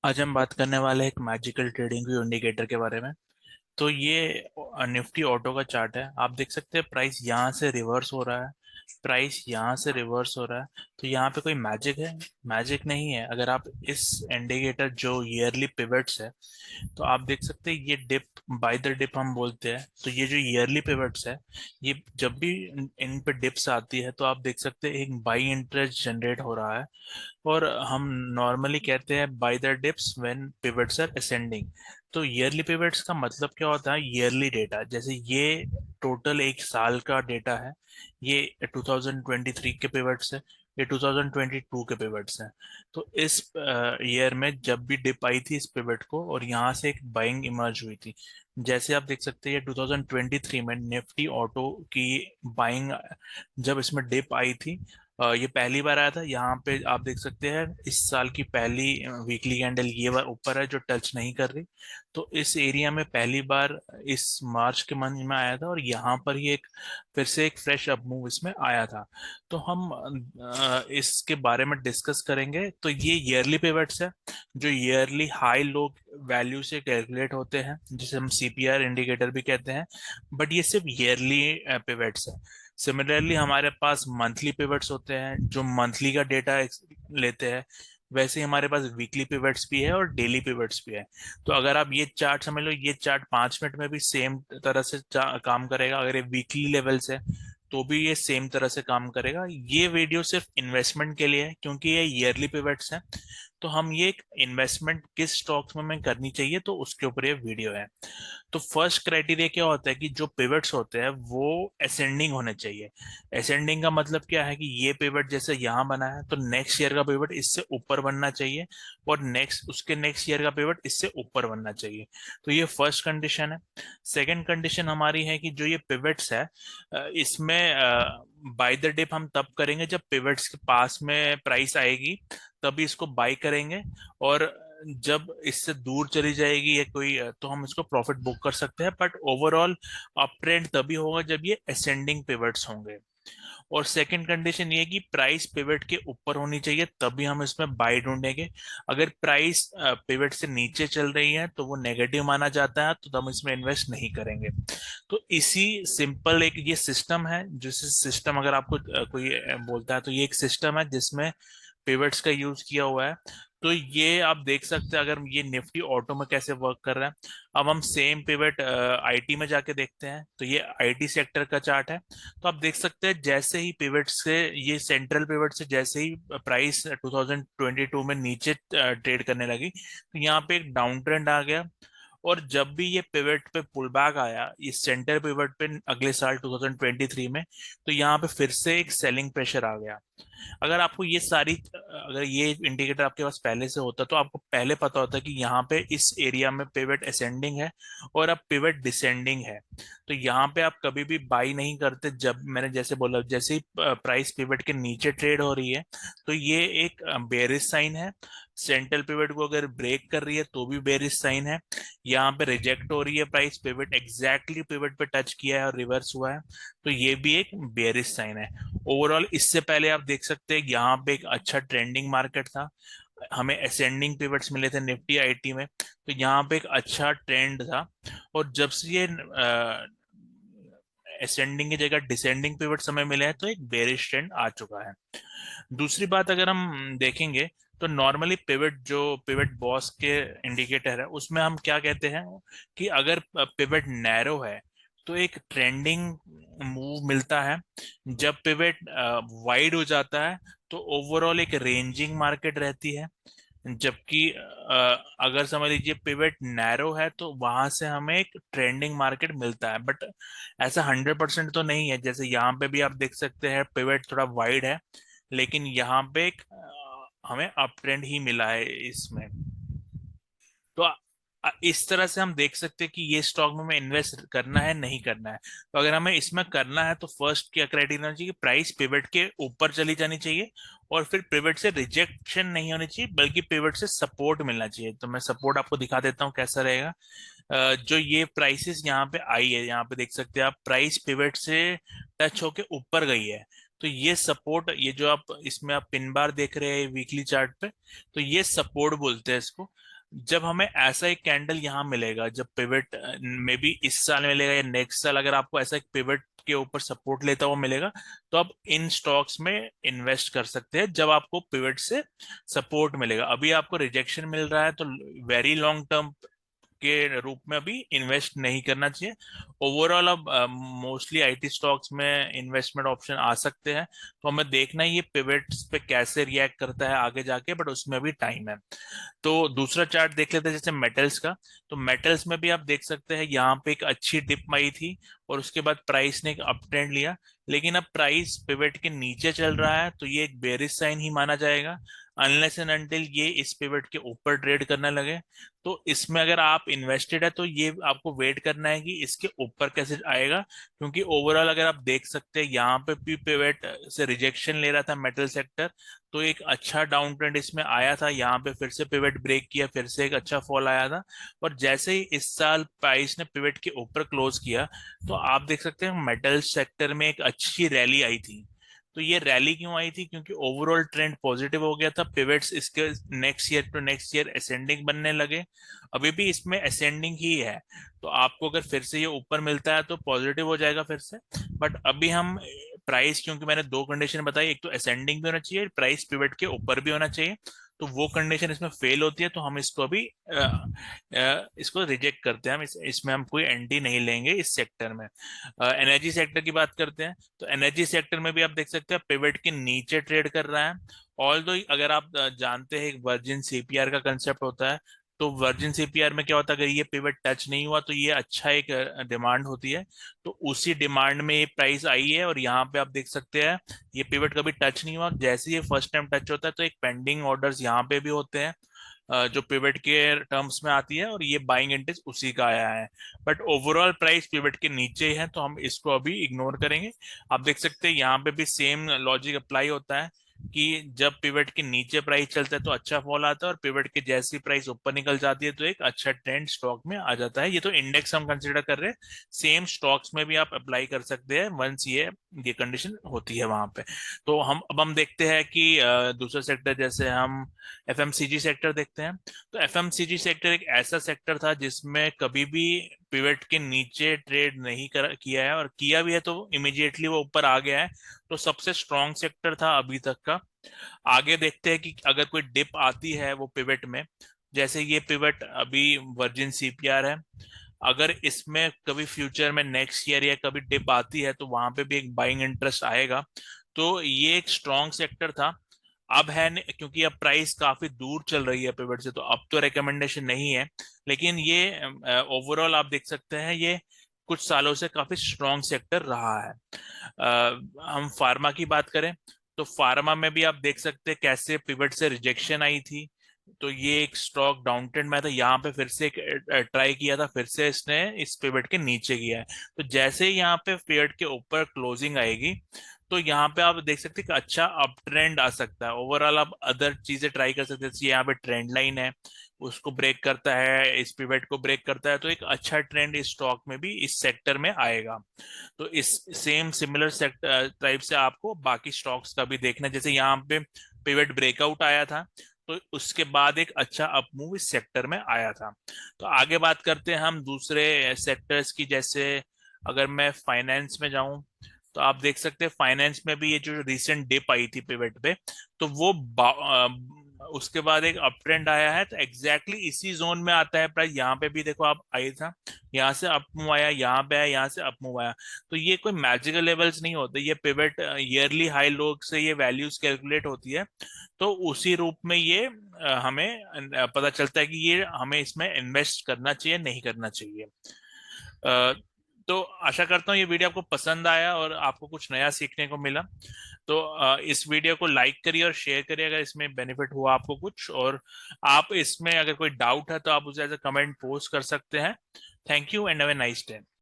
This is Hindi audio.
आज हम बात करने वाले हैं एक मैजिकल ट्रेडिंग व्यू इंडिकेटर के बारे में। तो ये निफ्टी ऑटो का चार्ट है। आप देख सकते हैं प्राइस यहाँ से रिवर्स हो रहा है, प्राइस यहाँ से रिवर्स हो रहा है। तो यहाँ पे कोई मैजिक है? मैजिक नहीं है। अगर आप इस इंडिकेटर जो ईयरली पिवट्स है, तो आप देख सकते हैं ये डिप, बाय द डिप हम बोलते हैं। तो ये जो ईयरली पिवट्स है, ये जब भी इन पे डिप्स आती है तो आप देख सकते हैं एक बाई इंटरेस्ट जनरेट हो रहा है। और हम नॉर्मली कहते हैं buy the dips when pivots are ascending. तो ईयरली पिवट्स का मतलब क्या होता है? Yearly data. जैसे ये टोटल एक साल का डेटा है, ये 2023 के पिवट्स है, ये 2022 के पिवट्स हैं। तो इस ईयर में जब भी डिप आई थी इस पिवट को, और यहाँ से एक बाइंग इमर्ज हुई थी। जैसे आप देख सकते हैं ये 2023 में निफ्टी ऑटो की बाइंग, जब इसमें डिप आई थी, ये पहली बार आया था। यहाँ पे आप देख सकते हैं इस साल की पहली वीकली कैंडल ये बार ऊपर है जो टच नहीं कर रही। तो इस एरिया में पहली बार इस मार्च के मंथ में आया था, और यहाँ पर ही एक फिर से एक फ्रेश अप मूव इसमें आया था। तो हम इसके बारे में डिस्कस करेंगे। तो ये ईयरली पिवट्स है जो ईयरली हाई लो वैल्यू से कैलकुलेट होते हैं, जिसे हम सीपीआर इंडिकेटर भी कहते हैं। बट ये सिर्फ ईयरली पिवट्स है। सिमिलरली हमारे पास मंथली पिवट्स होते हैं जो मंथली का डेटा लेते हैं। वैसे ही हमारे पास वीकली पिवट्स भी है और डेली पिवट्स भी है। तो अगर आप ये चार्ट समझ लो, ये चार्ट 5 मिनट में भी सेम तरह से काम करेगा। अगर ये वीकली लेवल से, तो भी ये सेम तरह से काम करेगा। ये वीडियो सिर्फ इन्वेस्टमेंट के लिए है क्योंकि ये ईयरली पिवट्स है। तो हम ये इन्वेस्टमेंट किस स्टॉक्स में हमें करनी चाहिए, तो उसके ऊपर ये वीडियो है। तो फर्स्ट क्राइटेरिया क्या होता है कि जो पिवट्स होते हैं वो असेंडिंग होने चाहिए। असेंडिंग का मतलब क्या है कि ये पिवट जैसे यहाँ बना है तो नेक्स्ट ईयर का पिवट इससे ऊपर बनना चाहिए, और नेक्स्ट ईयर का पिवट इससे ऊपर बनना चाहिए। तो ये फर्स्ट कंडीशन है। सेकंड कंडीशन हमारी है कि जो ये पिवट्स है, इसमें बाय द डिप हम तब करेंगे जब पिवट्स के पास में प्राइस आएगी, तभी इसको बाय करेंगे। और जब इससे दूर चली जाएगी या कोई, तो हम इसको प्रॉफिट बुक कर सकते हैं। बट ओवरऑल अप ट्रेंड तभी होगा जब ये असेंडिंग पिवट्स होंगे। और सेकंड कंडीशन ये है कि प्राइस पिवट के ऊपर होनी चाहिए, तभी हम इसमें बाय ढूंढेंगे। अगर प्राइस पिवट से नीचे चल रही है तो वो नेगेटिव माना जाता है, तो हम इसमें इन्वेस्ट नहीं करेंगे। तो इसी सिंपल एक ये सिस्टम है। जिस सिस्टम अगर आपको कोई बोलता है, तो ये एक सिस्टम है जिसमें पिवट्स का यूज किया हुआ है। तो ये आप देख सकते हैं अगर ये निफ्टी ऑटो में कैसे वर्क कर रहा है। अब हम सेम पिवट आईटी में जाके देखते हैं। तो ये आईटी सेक्टर का चार्ट है। तो आप देख सकते हैं जैसे ही पिवट से, ये सेंट्रल पिवट से जैसे ही प्राइस 2022 में नीचे ट्रेड करने लगी, तो यहाँ पे एक डाउन ट्रेंड आ गया। और जब भी ये पिवट पे पुल बैक आया, ये सेंटर पिवट पे अगले साल 2023 में, तो यहाँ पे फिर से एक सेलिंग प्रेशर आ गया। अगर आपको ये सारी, अगर ये इंडिकेटर आपके पास पहले से होता तो आपको पहले पता होता कि यहाँ पे इस एरिया में पिवट असेंडिंग है और अब पिवट डिसेंडिंग है। तो यहाँ पे आप कभी भी बाई नहीं करते। जब मैंने जैसे बोला, जैसे ही प्राइस पिवट के नीचे ट्रेड हो रही है, तो ये एक बेरिश साइन है। सेंट्रल पिवट को अगर ब्रेक कर रही है तो भी बेरिश साइन है। यहाँ पे रिजेक्ट हो रही है प्राइस, पिवट एग्जैक्टली पिवट पे टच किया है और रिवर्स हुआ है, तो ये भी एक बेरिश साइन है। ओवरऑल इससे पहले आप देख सकते हैं यहाँ पे एक अच्छा ट्रेंडिंग मार्केट था। हमें असेंडिंग पिवट्स मिले थे निफ्टी आईटी में, तो यहाँ पे एक अच्छा ट्रेंड था। और जब से ये असेंडिंग की जगह डिसेंडिंग पिवट समय मिले हैं, तो एक बेरिश ट्रेंड आ चुका है। दूसरी बात अगर हम देखेंगे, तो नॉर्मली पिवट, जो पिवट बॉस के इंडिकेटर है, उसमें हम क्या कहते हैं कि अगर पिवट नैरो है तो एक ट्रेंडिंग मूव मिलता है। जब पिवट वाइड हो जाता है तो ओवरऑल एक रेंजिंग मार्केट रहती है। जबकि अगर समझ लीजिए पिवट नैरो है तो वहां से हमें एक ट्रेंडिंग मार्केट मिलता है। बट ऐसा 100% तो नहीं है। जैसे यहाँ पे भी आप देख सकते हैं पिवट थोड़ा वाइड है, लेकिन यहाँ पे एक हमें अप ट्रेंड ही मिला है इसमें। तो इस तरह से हम देख सकते हैं कि ये स्टॉक में हमें इन्वेस्ट करना है नहीं करना है। तो अगर हमें इसमें करना है तो फर्स्ट क्या क्राइटेरिया चाहिए कि प्राइस पिवट के ऊपर चली जानी चाहिए, और फिर पिवट से रिजेक्शन नहीं होनी चाहिए बल्कि पिवट से सपोर्ट मिलना चाहिए। तो मैं सपोर्ट आपको दिखा देता हूँ कैसा रहेगा। जो ये प्राइसेस यहाँ पे आई है, यहाँ पे देख सकते हैं आप प्राइस पिवट से टच होके ऊपर गई है। तो ये सपोर्ट, ये जो आप इसमें आप पिन बार देख रहे हैं वीकली चार्ट पे, तो ये सपोर्ट बोलते हैं इसको। जब हमें ऐसा एक कैंडल यहाँ मिलेगा, जब पिवट मे बी इस साल मिलेगा या नेक्स्ट साल, अगर आपको ऐसा एक पिवट के ऊपर सपोर्ट लेता हुआ मिलेगा, तो आप इन स्टॉक्स में इन्वेस्ट कर सकते हैं जब आपको पिवट से सपोर्ट मिलेगा। अभी आपको रिजेक्शन मिल रहा है तो वेरी लॉन्ग टर्म के रूप में अभी इन्वेस्ट नहीं करना चाहिए। ओवरऑल अब मोस्टली आईटी स्टॉक्स में इन्वेस्टमेंट ऑप्शन आ सकते हैं, तो हमें देखना है ये पिवट्स पे कैसे रिएक्ट करता है आगे जाके, बट उसमें भी टाइम है। तो दूसरा चार्ट देख लेते हैं जैसे मेटल्स का। तो मेटल्स में भी आप देख सकते हैं यहाँ पे एक अच्छी डिप आई थी और उसके बाद प्राइस ने एक अप ट्रेंड लिया, लेकिन अब प्राइस पिवट के नीचे चल रहा है, तो ये एक बेरिश साइन ही माना जाएगा अनलेस एंड अनटिल ये इस पिवट के ऊपर ट्रेड करने लगे। तो इसमें अगर आप इन्वेस्टेड है तो ये आपको वेट करना है कि इसके ऊपर कैसे आएगा, क्योंकि ओवरऑल अगर आप देख सकते हैं यहाँ पे भी पिवट से रिजेक्शन ले रहा था मेटल सेक्टर, तो एक अच्छा डाउन ट्रेंड इसमें आया था, यहाँ पे फिर से पिवट ब्रेक किया, फिर से एक अच्छा फॉल आया था। और जैसे ही इस साल प्राइस ने पिवट के ऊपर क्लोज किया, तो आप देख सकते हैं मेटल सेक्टर में एक अच्छी रैली आई थी। तो ये रैली क्यों आई थी? क्योंकि ओवरऑल ट्रेंड पॉजिटिव हो गया था, पिवट्स इसके next year to next year ascending बनने लगे। अभी भी इसमें असेंडिंग ही है, तो आपको अगर फिर से ये ऊपर मिलता है तो पॉजिटिव हो जाएगा फिर से। बट अभी हम प्राइस, क्योंकि मैंने दो कंडीशन बताई, एक तो असेंडिंग भी होना चाहिए, प्राइस पिवट के ऊपर भी होना चाहिए, तो वो कंडीशन इसमें फेल होती है, तो हम इसको अभी इसको रिजेक्ट करते हैं। हम इसमें हम कोई एंट्री नहीं लेंगे इस सेक्टर में। एनर्जी सेक्टर की बात करते हैं, तो एनर्जी सेक्टर में भी आप देख सकते हैं पिवट के नीचे ट्रेड कर रहा है। ऑल दो अगर आप जानते हैं एक वर्जिन सीपीआर का कंसेप्ट होता है, तो वर्जिन सीपीआर में क्या होता है, अगर ये पिवट टच नहीं हुआ तो ये अच्छा एक डिमांड होती है। तो उसी डिमांड में ये प्राइस आई है, और यहाँ पे आप देख सकते हैं ये पिवट कभी टच नहीं हुआ। जैसे ये फर्स्ट टाइम टच होता है तो एक पेंडिंग ऑर्डर्स यहाँ पे भी होते हैं, जो पिवट के टर्म्स में आती है, और ये बाइंग इंटेंस उसी का आया है। बट ओवरऑल प्राइस पिवट के नीचे है, तो हम इसको अभी इग्नोर करेंगे। आप देख सकते हैं यहाँ पे भी सेम लॉजिक अप्लाई होता है कि जब पिवट के नीचे प्राइस चलता है तो अच्छा फॉल आता है, और पिवट के जैसी प्राइस ऊपर निकल जाती है तो एक अच्छा ट्रेंड स्टॉक में आ जाता है। ये तो इंडेक्स हम कंसिडर कर रहे हैं, सेम स्टॉक्स में भी आप अप्लाई कर सकते हैं वंस ये कंडीशन होती है वहां पे। तो हम देखते हैं कि दूसरा सेक्टर जैसे हम एफएमसीजी सेक्टर देखते हैं। तो एफएमसीजी सेक्टर एक ऐसा सेक्टर था जिसमें कभी भी पिवट के नीचे ट्रेड नहीं किया है, और किया भी है तो इमीडिएटली वो ऊपर आ गया है। तो सबसे स्ट्रॉन्ग सेक्टर था अभी तक का। आगे देखते हैं कि अगर कोई डिप आती है वो पिवट में, जैसे ये पिवट अभी वर्जिन सीपीआर है, अगर इसमें कभी फ्यूचर में नेक्स्ट ईयर या कभी डिप आती है तो वहां पे भी एक बाइंग इंटरेस्ट आएगा। तो ये एक स्ट्रॉन्ग सेक्टर था। अब है क्योंकि अब प्राइस काफी दूर चल रही है पिवट से, तो अब तो रिकमेंडेशन नहीं है, लेकिन ये ओवरऑल आप देख सकते हैं ये कुछ सालों से काफी स्ट्रॉन्ग सेक्टर रहा है। हम फार्मा की बात करें, तो फार्मा में भी आप देख सकते हैं कैसे पिवट से रिजेक्शन आई थी, तो ये एक स्टॉक डाउन ट्रेंड में था, यहाँ पे फिर से एक ट्राई किया था, फिर से इसने इस पिवट के नीचे किया है। तो जैसे ही यहाँ पे पिवट के ऊपर क्लोजिंग आएगी, तो यहाँ पे आप देख सकते हैं कि अच्छा अप ट्रेंड आ सकता है। ओवरऑल आप अदर चीजें ट्राई कर सकते हैं, जैसे यहाँ पे ट्रेंड लाइन है, उसको ब्रेक करता है, इस पिवट को ब्रेक करता है, तो एक अच्छा ट्रेंड इस स्टॉक में भी इस सेक्टर में आएगा। तो इस सेम सिमिलर सेक्टर टाइप से आपको बाकी स्टॉक्स का भी देखना है। जैसे यहाँ पे पिवट ब्रेकआउट आया था, तो उसके बाद एक अच्छा अप मूव इस सेक्टर में आया था। तो आगे बात करते हैं हम दूसरे सेक्टर्स की। जैसे अगर मैं फाइनेंस में जाऊं, तो आप देख सकते हैं फाइनेंस में भी ये जो रिसेंट डिप आई थी पिवट पे, तो वो उसके बाद एक अप ट्रेंड आया है, तो एग्जैक्टली इसी जोन में आता है प्राइस। यहाँ पे भी देखो आप आई था, यहाँ से अप मूव आया, यहाँ पे आया, यहाँ से अप मूव आया। तो ये कोई मैजिकल लेवल्स नहीं होते, ये पिवट ईयरली हाई लो से ये वैल्यूज कैलकुलेट होती है। तो उसी रूप में ये हमें पता चलता है कि ये हमें इसमें इन्वेस्ट करना चाहिए नहीं करना चाहिए। अ, तो आशा करता हूँ ये वीडियो आपको पसंद आया और आपको कुछ नया सीखने को मिला। तो इस वीडियो को लाइक करिए और शेयर करिए अगर इसमें बेनिफिट हुआ आपको कुछ, और आप इसमें अगर कोई डाउट है तो आप उसे एज अ कमेंट पोस्ट कर सकते हैं। Thank you and have a nice day.